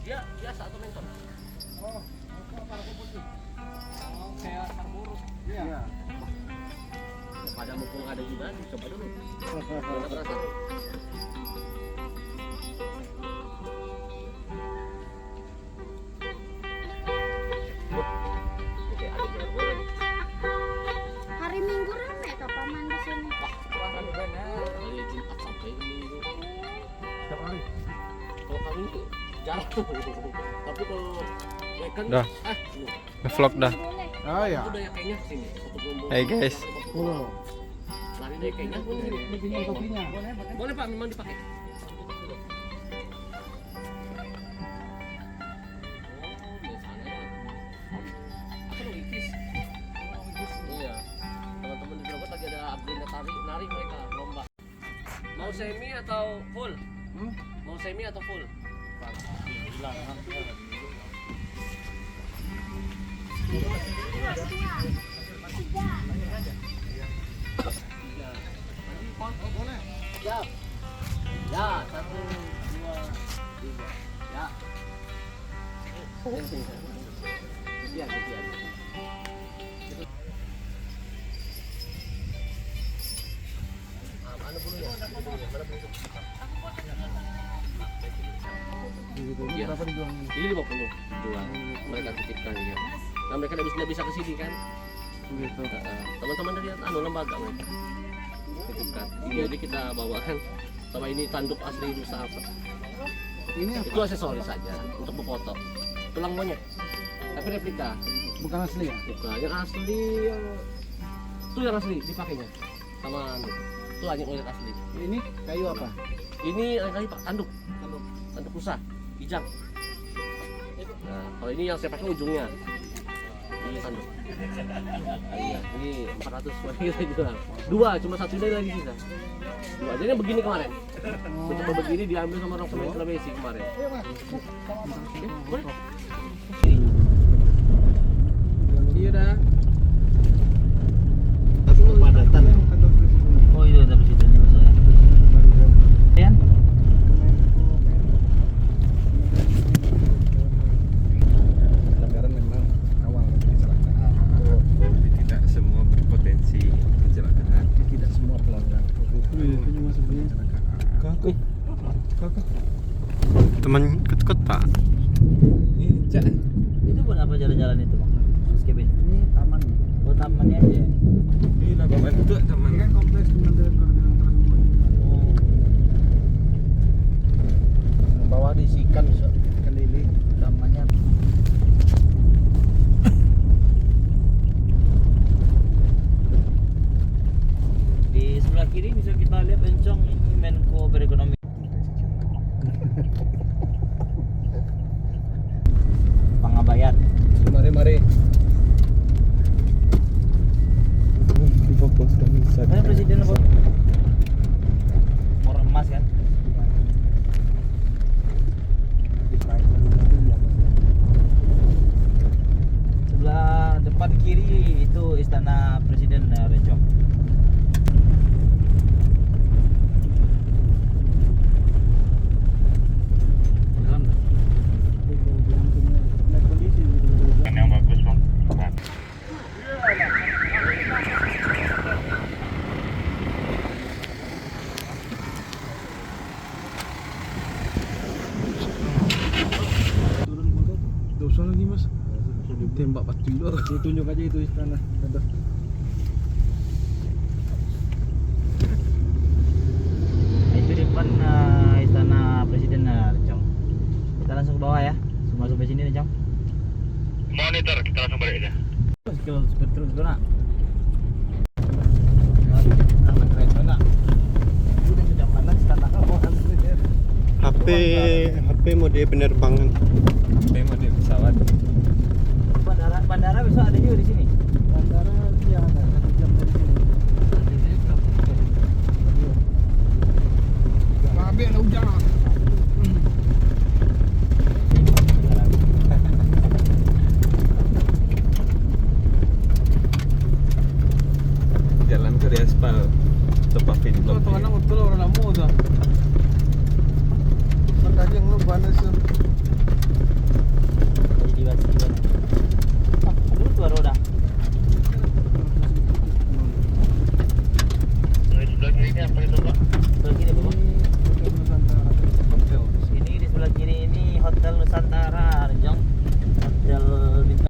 Dia biasa atau mentor? Oh, para putih. Oh, kayak karburu. Iya. Pada mumpung ada juga, coba dulu. Mana terasa? Oke, ada goreng. Hari Minggu rame kapanan di sini. Wah, rame banget. Dari Jumat sampai Minggu. Setiap hari. Kalau kami itu jarang. Tapi kalau weekend, Dah. Vlog dah. Oh ya. udah ya kayaknya sini. Hai guys. Oh. Lari deh kayaknya. Begini kopinya. Boleh Pak, memang dipakai. Oh, biasanya. Apa dong ikis? Iya. Teman-teman di Bogor lagi ada agenda nari mereka lomba. Mau semi atau full? Mau semi atau full? Siap. Ya, 1, 2, 3. Ya. Iya, iya. Mana bulu ya? Mana bulu? Iya. Berapa dijual? Ini 50 jual. Mereka titipkan ya. Nah, mereka tidak bisa ke sini kan? Gitu. Teman-teman dari lembaga mereka titipkan. Jadi kita bawakan sama ini tanduk asli Nusa apa? Ini apa? Itu aksesoris saja untuk berfoto. Tulang monyet. Tapi replika. Bukan asli ya? Bukan yang asli. Itu yang asli dipakainya sama itu hanya monyet asli. Ini kayu apa? Ini kali Pak tanduk rusa hijau. Nah, kalau ini yang saya pakai ujungnya ini tanduk. Iya, ini 400 kita jual. Dua, cuma satu lagi sisa. Dua, jadi begini kemarin. Mencoba begini diambil sama orang pemain Sulawesi kemarin. Iya, Mas. Oke, boleh? Iya dah. Kepadatan. Oh iya, tapi situnya maksudnya. Yan? Pelanggaran memang awal kecelakaan. Tidak semua berpotensi kecelakaan. Tidak semua pelanggaran. Itu cuma sebenarnya kecelakaan. Kakak. Teman ketut Pak. Itu buat apa jalan-jalan itu, Bang? Mas Kevin? Ini taman. Oh, tamannya aja ya? Iya, bapak itu teman. Ini kan kompleks kementerian koordinator transport. Bawa diisikan Ikan lele. Tamannya. Di sebelah kiri bisa kita lihat Encong ini Menko Perekonomian. Pangabayan. Mari. Fokus dan bisa. Mana presiden apa? Orang emas kan? Sebelah depan kiri itu istana presiden Rencong. Yang bagus Bang. Turun motor. Dosa lagi Mas. Tembak batu itu. Tunjuk aja itu istana. Ada. Itu di depan istana presiden Rencong. Kita langsung ke bawah ya. Semua sampai sini Rencong. Monitor kita langsung balik aja. Terus terus nak. Taman keren mana? Udah sudah mana istana orang presiden. HP mode penerbangan. HP mode pesawat. Bandara besok ada juga di sini. Bandara ya ada 1 jam dari sini. Babe ada hujan. Jalan ke aspal. Tepapin Betul belum. orang namu tuh. tadi yang lu panas tuh. Jadi basi kan. Ah, dulu tuh roda. Dari sebelah kiri ini apa itu Pak?